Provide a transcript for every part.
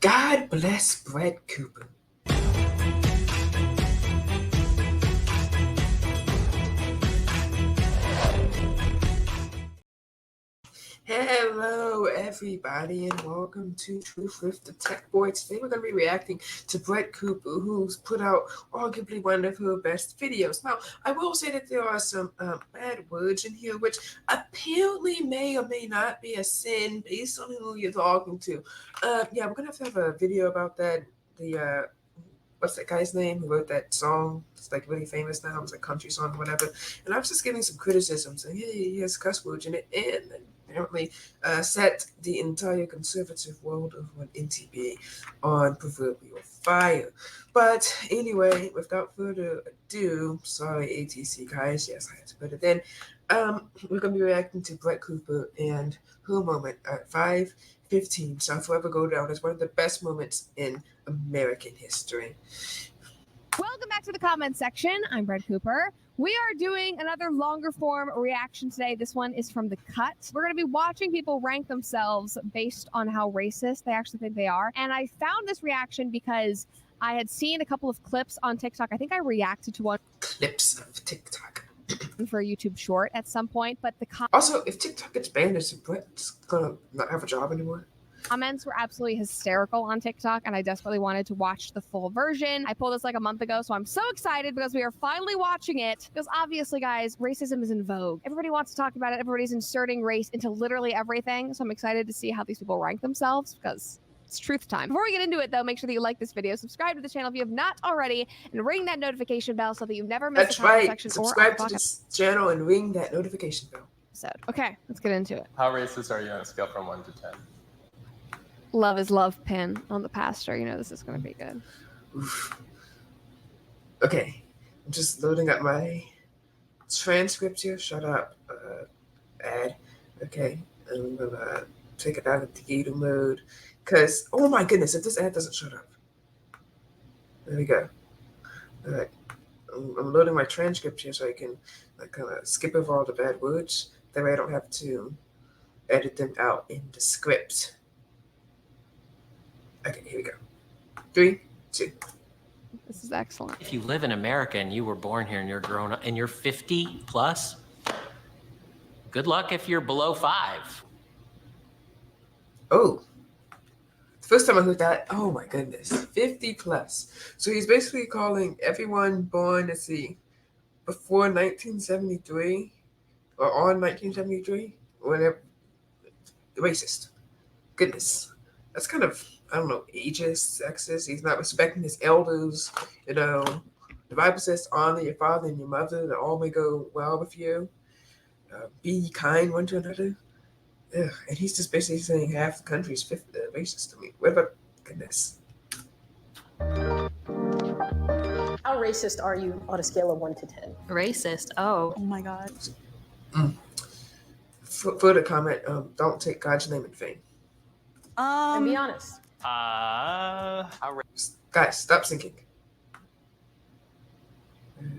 God bless Brett Cooper. Hello, everybody, and welcome to Truth with the Tech Boy. Today we're going to be reacting to Brett Cooper, who's put out arguably one of her best videos. Now, I will say that there are some bad words in here, which apparently may or may not be a sin based on who you're talking to. Yeah, we're going to have a video about that. The what's that guy's name who wrote that song? It's like really famous now. It's a country song or whatever. And I was just giving some criticism, saying, hey, he has cuss words in it, and apparently set the entire conservative world of NTB on proverbial fire. But anyway, without further ado, sorry ATC guys, yes, I had to put it in. We're going to be reacting to Brett Cooper and her moment at 5:15. Shall forever go down as one of the best moments in American history. Welcome back to the comment section. I'm Brett Cooper. We are doing another longer form reaction today. This one is from The Cut. We're going to be watching people rank themselves based on how racist they actually think they are. And I found this reaction because I had seen a couple of clips on TikTok. I think I reacted to one. Clips of TikTok. For a YouTube short at some point, but the also, if TikTok gets banned, is Brett's gonna not have a job anymore? Comments were absolutely hysterical on TikTok, and I desperately wanted to watch the full version. I pulled this like a month ago, so I'm so excited because we are finally watching it. Because obviously, guys, racism is in vogue. Everybody wants to talk about it. Everybody's inserting race into literally everything. So I'm excited to see how these people rank themselves because it's truth time. Before we get into it, though, make sure that you like this video, subscribe to the channel if you have not already, and ring that notification bell so that you never miss the comment section. Subscribe to this channel and ring that notification bell. Okay, let's get into it. How racist are you on a scale from 1 to 10? Love is love pin on the pastor. You know this is going to be good. Oof. Okay, I'm just loading up my transcript here. Shut up, ad. Okay, I'm gonna take it out of theater mode because, oh my goodness, if this ad doesn't shut up. There we go. All right, I'm loading my transcript here so I can like kind of skip over all the bad words. That way I don't have to edit them out in the script. Okay, here we go. 3, 2. This is excellent. If you live in America and you were born here and you're grown up and you're 50 plus, good luck if you're below 5. Oh, the first time I heard that, oh my goodness, 50 plus. So he's basically calling everyone born, let's see, before 1973 or on 1973, whatever, racist. Goodness, that's kind of, I don't know, ageist, sexist. He's not respecting his elders. You know, the Bible says, honor your father and your mother, that all may go well with you. Be kind one to another. Ugh. And he's just basically saying half the country is racist to me. What about, goodness? How racist are you on a scale of 1 to 10? Racist? Oh my God. Further comment, don't take God's name in vain. And be honest. Guys, stop sinking.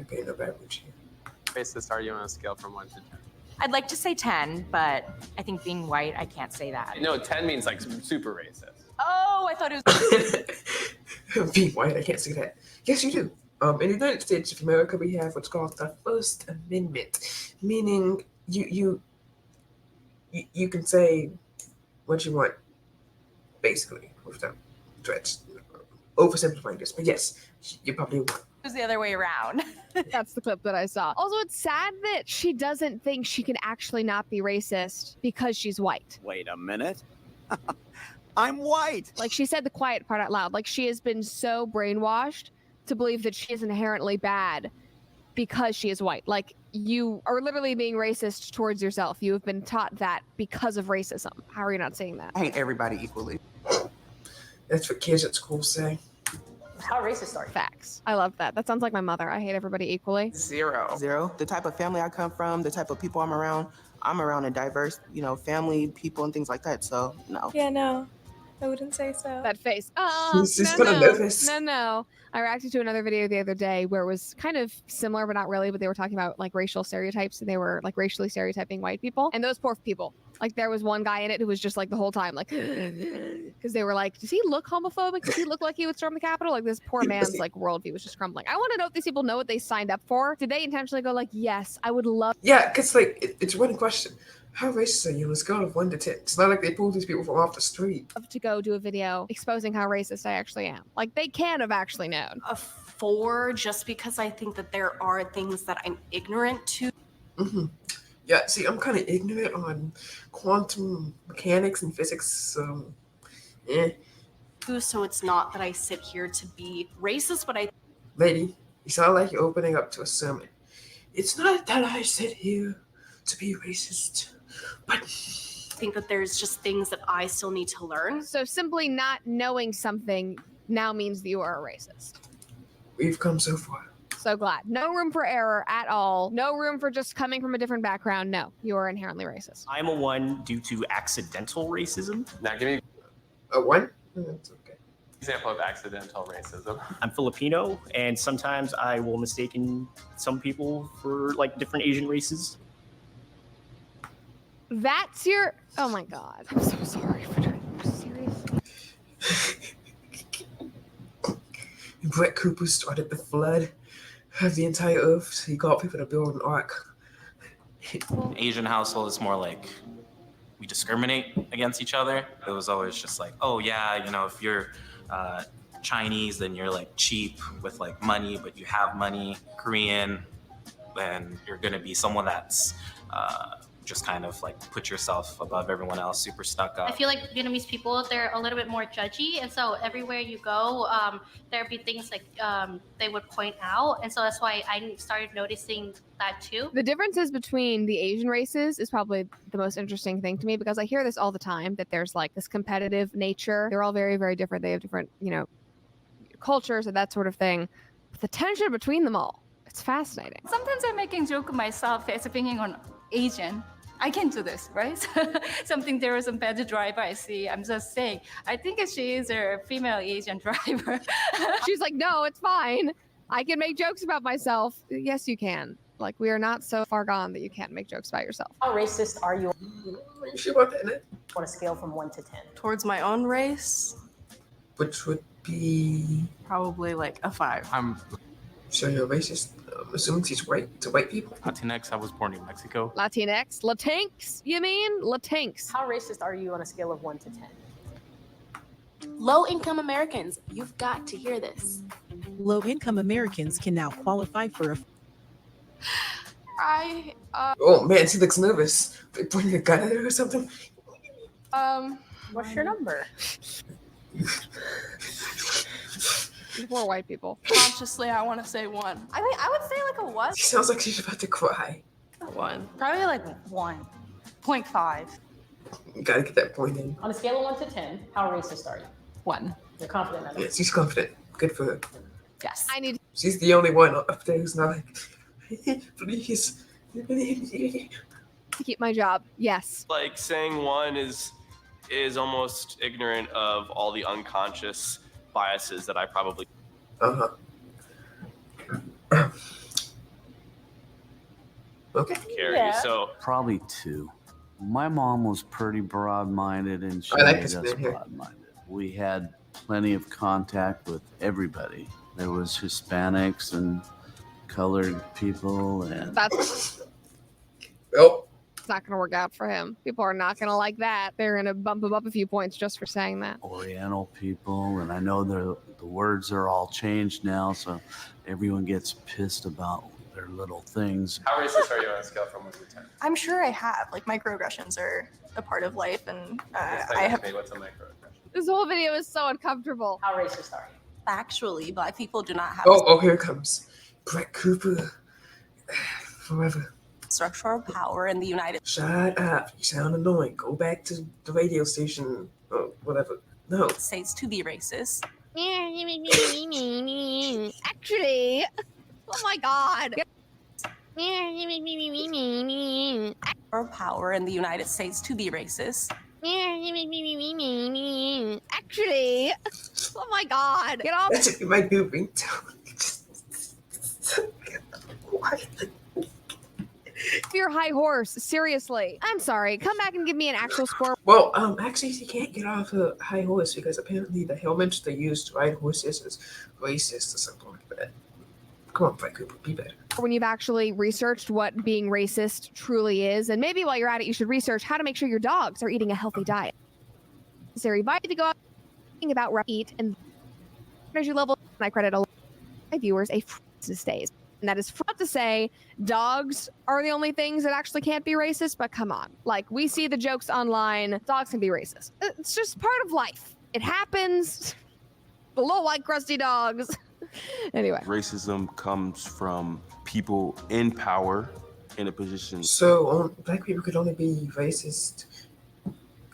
Okay, no bad words here. Racist are you on a scale from 1 to 10? I'd like to say 10, but I think being white, I can't say that. No, 10 means like super racist. Oh, I thought it was... Being white, I can't say that. Yes, you do. In the United States of America, we have what's called the First Amendment, meaning you can say what you want, basically, without threats. Oversimplifying this, but yes, you probably want. It was the other way around. That's the clip that I saw. Also, it's sad that she doesn't think she can actually not be racist because she's white. Wait a minute. I'm white. Like, she said the quiet part out loud. Like, she has been so brainwashed to believe that she is inherently bad because she is white. Like, you are literally being racist towards yourself. You have been taught that because of racism. How are you not saying that? I hate everybody equally. That's what kids at school say. How racist are you? Facts. I love that. That sounds like my mother. I hate everybody equally. Zero. The type of family I come from, the type of people I'm around a diverse, family, people, and things like that. So, no. Yeah, no. I wouldn't say so. That face. She's kind of nervous. No. I reacted to another video the other day where it was kind of similar, but not really. But they were talking about like racial stereotypes, and they were like racially stereotyping white people. And those poor people Like there was one guy in it who was just like the whole time like because they were like, does he look homophobic? Does he look like he would storm the Capitol? Like this poor man's like worldview was just crumbling. I want to know if these people know what they signed up for. Did they intentionally go like, yes, I would love Yeah, because like it's one question. How racist are you on a scale of 1 to 10? It's not like they pulled these people from off the street. to go do a video exposing how racist I actually am. Like they can have actually known. A 4 just because I think that there are things that I'm ignorant to. Mm-hmm. Yeah, see, I'm kind of ignorant on quantum mechanics and physics, so So it's not that I sit here to be racist, but I Lady, you sound like you're opening up to a sermon. It's not that I sit here to be racist, but think that there's just things that I still need to learn. So simply not knowing something now means that you are a racist. we've come so far. So glad. No room for error at all. No room for just coming from a different background. No, you are inherently racist. I'm a 1 due to accidental racism. Now give me A 1? That's okay. an example of accidental racism. I'm Filipino, and sometimes I will mistaken some people for like different Asian races. That's your... Oh my God. I'm so sorry for doing this. Seriously. Brett Cooper started the flood of the entire earth, so he got people to build an ark. Asian household is more like we discriminate against each other. It was always just like, oh yeah, you know, if you're Chinese, then you're like cheap with like money, but you have money. Korean, then you're gonna be someone that's just kind of like put yourself above everyone else, super stuck up. I feel like Vietnamese people, they're a little bit more judgy, and so everywhere you go, there'd be things like they would point out, and so that's why I started noticing that too. The differences between the Asian races is probably the most interesting thing to me because I hear this all the time that there's like this competitive nature. They're all very, very different. They have different, you know, cultures and that sort of thing. But the tension between them all, it's fascinating. Sometimes I'm making joke myself as being on Asian. I can do this, right? Something there was some bad driver I see. I'm just saying, I think she is a female Asian driver. She's like, no, it's fine. I can make jokes about myself. Yes, you can. Like, we are not so far gone that you can't make jokes about yourself. How racist are you? Are you sure about that? On a scale from 1 to 10. Towards my own race, Which would be... probably like a 5. So you're racist? I'm assuming he's white to white people? Latinx, I was born in Mexico. Latinx? Latinx, you mean? Latinx. How racist are you on a scale of 1 to 10? Low-income Americans, you've got to hear this. Low-income Americans can now qualify for a... Oh man, she looks nervous. They pointing a gun at her or something? What's your number? Poor white people. Consciously, I want to say 1. I mean, I would say like a what? She sounds like she's about to cry. 1. Probably like 1.5. You gotta get that point in. On a scale of 1 to 10, how racist are you? 1. You're confident in that? Yeah, she's confident. Good for her. Yes. I need She's the only one up there who's not like, please. to keep my job. Yes. Like saying 1 is almost ignorant of all the unconscious biases that I probably. Okay. Carry. Yeah. So probably 2. My mom was pretty broad-minded, and she I like made this us man here. broad-minded. We had plenty of contact with everybody. There was Hispanics and colored people, and That's Oh, it's not going to work out for him. People are not going to like that. They're going to bump him up a few points just for saying that. Oriental people, and I know the words are all changed now, so everyone gets pissed about their little things. How racist are you on a scale from 1 to 10? I'm sure I have. Like, microaggressions are a part of life, and Explain I to have. me, what's a microaggression? This whole video is so uncomfortable. How racist are you? Actually, Black people do not have oh, here it comes. Brett Cooper. Forever. structural power in the United Shut up. You sound annoying. Go back to the radio station. Oh, whatever. No. States to be racist. Actually, oh my God. Or power in the United States to be racist. Actually, oh my God. Get off. That should be my new ringtone. Why? off your high horse. Seriously. I'm sorry. Come back and give me an actual score. Well, actually, he can't get off a high horse because apparently the helmets they used to ride horses is racist or something like that. Come on, Fight Cooper, be better. When you've actually researched what being racist truly is, and maybe while you're at it, you should research how to make sure your dogs are eating a healthy diet. Necessary bite to go out thinking about what to eat and energy level. And I credit a lot of my viewers a racist days. And that is front to say dogs are the only things that actually can't be racist, but come on. Like, we see the jokes online, dogs can be racist. It's just part of life. It happens. The little white crusty dogs. Anyway. Racism comes from people in power in a position. So black people could only be racist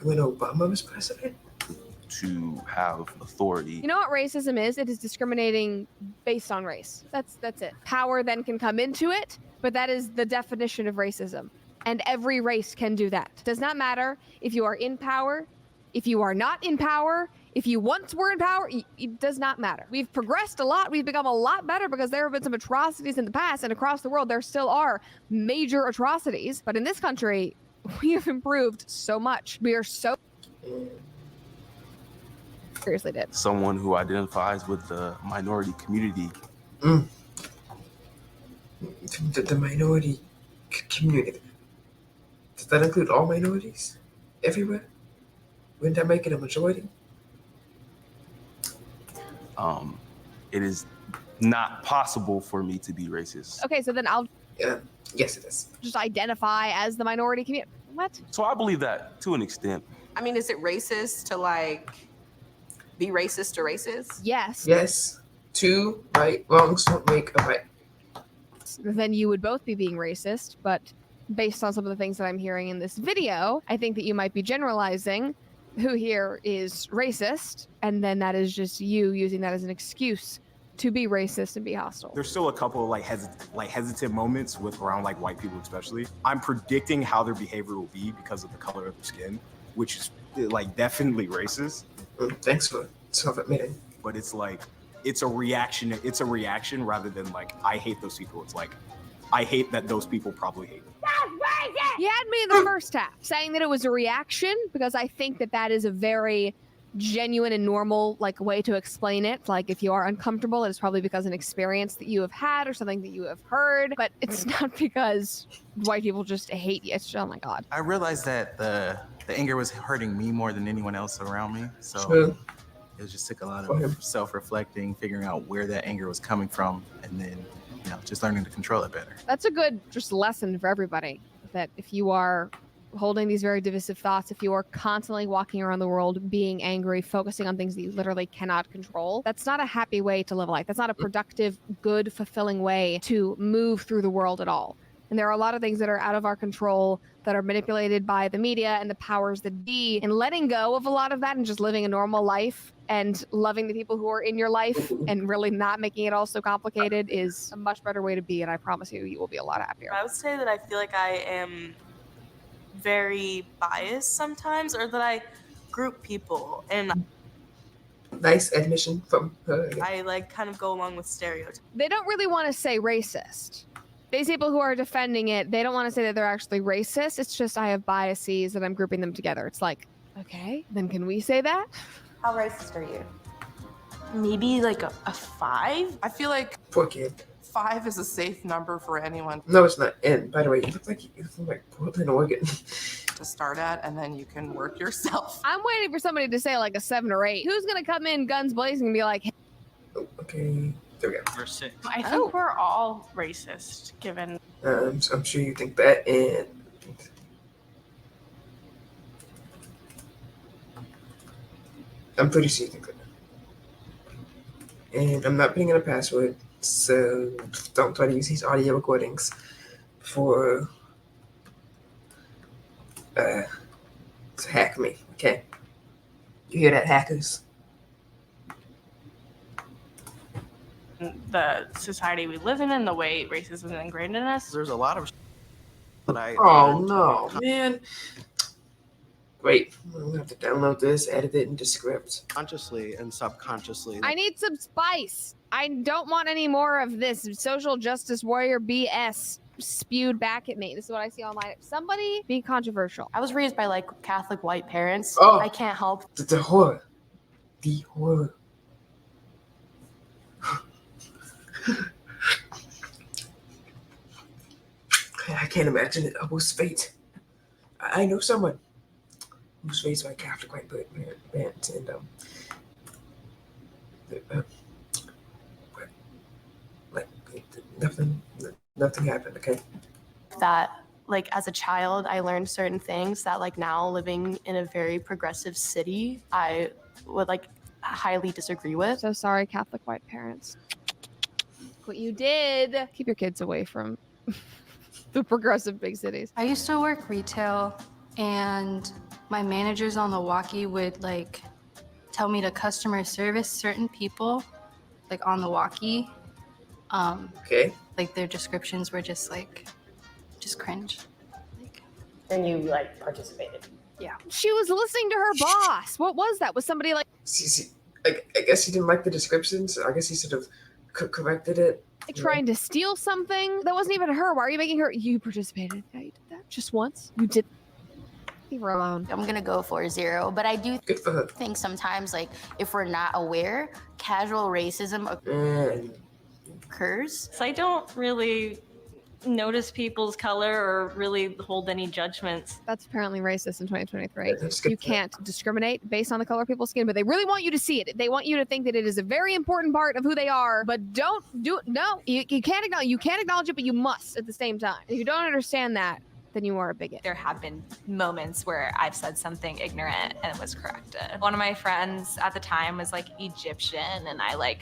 when Obama was president? To have authority. You know what racism is? It is discriminating based on race. That's it. Power then can come into it, but that is the definition of racism. And every race can do that. Does not matter if you are in power, if you are not in power, if you once were in power, it does not matter. We've progressed a lot. We've become a lot better because there have been some atrocities in the past, and across the world there still are major atrocities. But in this country, we have improved so much. We are so seriously did. Someone who identifies with the minority community. The minority community. Does that include all minorities? Everywhere? Wouldn't that make it a majority? It is not possible for me to be racist. Okay, so then I'll yes, it is. just identify as the minority community. What? So I believe that to an extent. I mean, is it racist to like be racist to racist? Yes. Yes. Two wrongs don't make a right. Then you would both be being racist, but based on some of the things that I'm hearing in this video, I think that you might be generalizing who here is racist, and then that is just you using that as an excuse to be racist and be hostile. There's still a couple of hesitant moments with around like white people especially. I'm predicting how their behavior will be because of the color of their skin, which is like definitely racist. Thanks for self-admitting. But it's like it's a reaction. It's a reaction rather than like I hate those people. It's like I hate that those people probably hate me. You had me in the first half saying that it was a reaction because I think that that is a very genuine and normal way to explain it. Like, if you are uncomfortable, it is probably because an experience that you have had or something that you have heard, but it's not because white people just hate you. It's just, oh my God. I realized that the anger was hurting me more than anyone else around me. So True. it just took a lot of self-reflecting, figuring out where that anger was coming from, and then just learning to control it better. That's a good just lesson for everybody, that if you are holding these very divisive thoughts, if you are constantly walking around the world being angry, focusing on things that you literally cannot control, that's not a happy way to live life. That's not a productive, good, fulfilling way to move through the world at all. And there are a lot of things that are out of our control that are manipulated by the media and the powers that be. And letting go of a lot of that and just living a normal life and loving the people who are in your life and really not making it all so complicated is a much better way to be. And I promise you, you will be a lot happier. I would say that I feel like I am very biased sometimes, or that I group people, and Nice admission from her. I kind of go along with stereotypes. They don't really want to say racist. These people who are defending it, they don't want to say that they're actually racist. It's just I have biases and I'm grouping them together. It's like, okay, then can we say that? How racist are you? Maybe a 5. I feel like Poor kid. 5 is a safe number for anyone No, it's not. And by the way, you look like Portland, Oregon. to start at, and then you can work yourself. I'm waiting for somebody to say a 7 or 8. Who's going to come in guns blazing and be like, hey, Okay, there we go. You're 6. I think we're all racist, given. I'm sure you think that, and I'm pretty sure you think that. And I'm not putting in a password, so don't try to use these audio recordings for to hack me, okay? You hear that, hackers? The society we live in and the way racism is ingrained in us. There's a lot of that I Oh no, man. Wait, I'm gonna have to download this, edit it into script. consciously and subconsciously. I need some spice. I don't want any more of this social justice warrior BS. spewed back at me. This is what I see online. Somebody be controversial. I was raised by like Catholic white parents. Oh. I can't help. The horror. The horror. I can't imagine it. Whose fate. I know someone who's raised by Catholic white parents, and like nothing happened. Okay. That like as a child I learned certain things that like now living in a very progressive city I would like highly disagree with. So sorry, Catholic white parents. What you did. Keep your kids away from the progressive big cities. I used to work retail, and my managers on the walkie would like tell me to customer service certain people like on the walkie. Okay. Like their descriptions were just cringe. And you like participated. Yeah. She was listening to her boss. What was that? Was somebody like See, I guess he didn't like the descriptions. I guess he sort of corrected it. trying to steal something? That wasn't even her. Why are you making her? You participated. Yeah, you did that just once. You did. Leave her alone. I'm gonna go for 0, but I do think sometimes, like, if we're not aware, casual racism occurs. So I don't really notice people's color or really hold any judgments. That's apparently racist in 2023. You can't discriminate based on the color of people's skin, but they really want you to see it. They want you to think that it is a very important part of who they are, but don't do it. No, you can't acknowledge it, but you must at the same time. If you don't understand that, then you are a bigot. There have been moments where I've said something ignorant and was corrected. One of my friends at the time was like Egyptian, and I like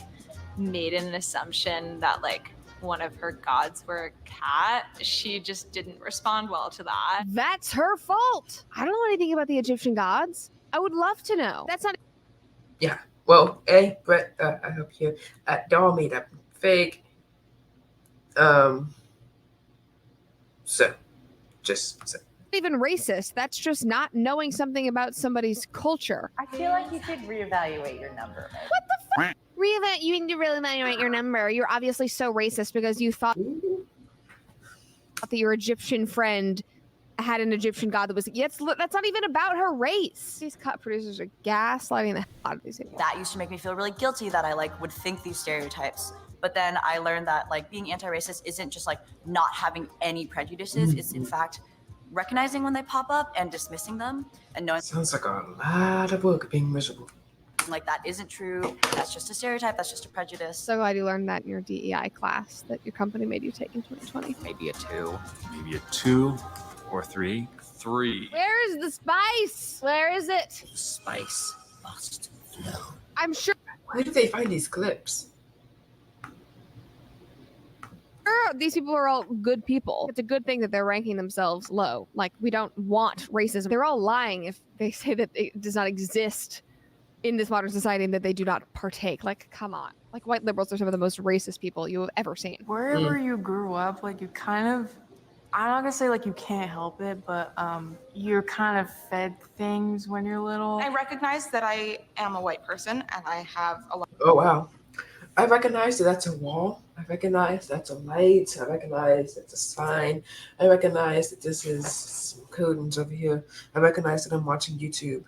made an assumption that like one of her gods were a cat. She just didn't respond well to that. That's her fault. I don't know anything about the Egyptian gods. I would love to know. That's not. Yeah. Well, Brett, I help you. They're all made up, fake. So, just so. Even racist. That's just not knowing something about somebody's culture. I feel like you should reevaluate your number. What the fuck? You need to really evaluate your number. You're obviously so racist because you thought that your Egyptian friend had an Egyptian god that was. That's not even about her race. These cut producers are gaslighting the hell out of these people. That used to make me feel really guilty that I like would think these stereotypes. But then I learned that like being anti-racist isn't just like not having any prejudices. It's in fact recognizing when they pop up and dismissing them and knowing. Sounds like a lot of work being miserable. Like that isn't true. That's just a stereotype. That's just a prejudice. So glad you learned that in your DEI class that your company made you take in 2020. Maybe a 2. Maybe a 2 or 3. 3. Where is the spice? Where is it? Spice must flow. I'm sure. Where did they find these clips? These people are all good people. It's a good thing that they're ranking themselves low. Like, we don't want racism. They're all lying if they say that it does not exist in this modern society and that they do not partake. Like, come on. Like, white liberals are some of the most racist people you have ever seen. Wherever you grew up, like, you kind of, I'm not gonna say like you can't help it, but you're kind of fed things when you're little. I recognize that I am a white person and I have a lot. Oh, wow. I recognize that that's a wall. I recognize that's a light. I recognize that's a sign. I recognize that this is some curtains over here. I recognize that I'm watching YouTube.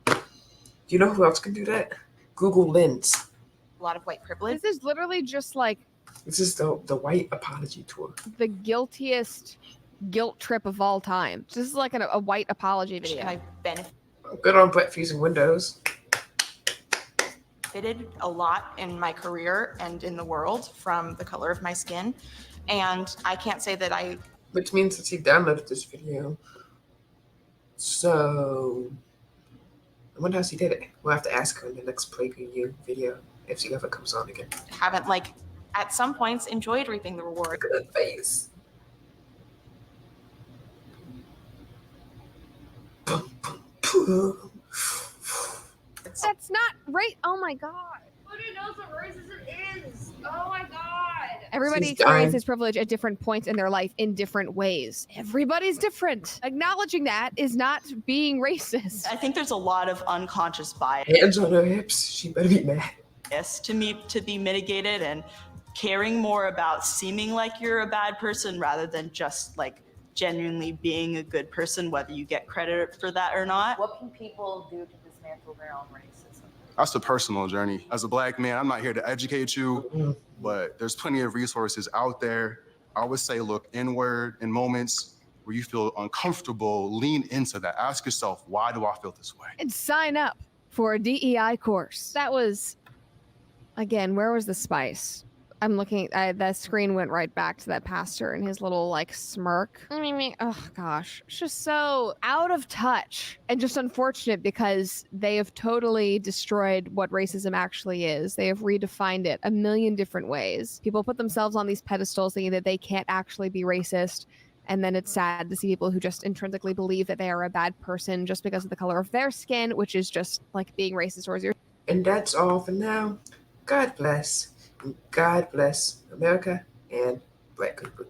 Do you know who else can do that? Google Lens. A lot of white privilege. This is literally just like This is the white apology tour. the guiltiest guilt trip of all time. This is like a white apology video. I benefited Good on Brett fusing windows. a lot in my career and in the world from the color of my skin. And I can't say that I... Which means that he downloaded this video. So... I wonder how she did it. We'll have to ask her in the next PlayView video if she ever comes on again. haven't like at some points enjoyed reaping the reward. Good face. That's not right. Oh my god. Who knows what racism is? Oh my god. Everybody She's experiences dying. privilege at different points in their life in different ways. Everybody's different. Acknowledging that is not being racist. I think there's a lot of unconscious bias Hands on her hips. She better be mad. to be mitigated, and caring more about seeming like you're a bad person rather than just like genuinely being a good person, whether you get credit for that or not. What can people do to dismantle their own racism? That's a personal journey. As a Black man, I'm not here to educate you, but there's plenty of resources out there. I would say look inward in moments where you feel uncomfortable, lean into that. Ask yourself, why do I feel this way? And sign up for a DEI course. That was, again, where was the spice? I'm looking, that screen went right back to that pastor and his little like smirk. Oh gosh, it's just so out of touch and just unfortunate because they have totally destroyed what racism actually is. They have redefined it a million different ways. People put themselves on these pedestals thinking that they can't actually be racist. And then it's sad to see people who just intrinsically believe that they are a bad person just because of the color of their skin, which is just like being racist towards your. And that's all for now. God bless. God bless America and Black people.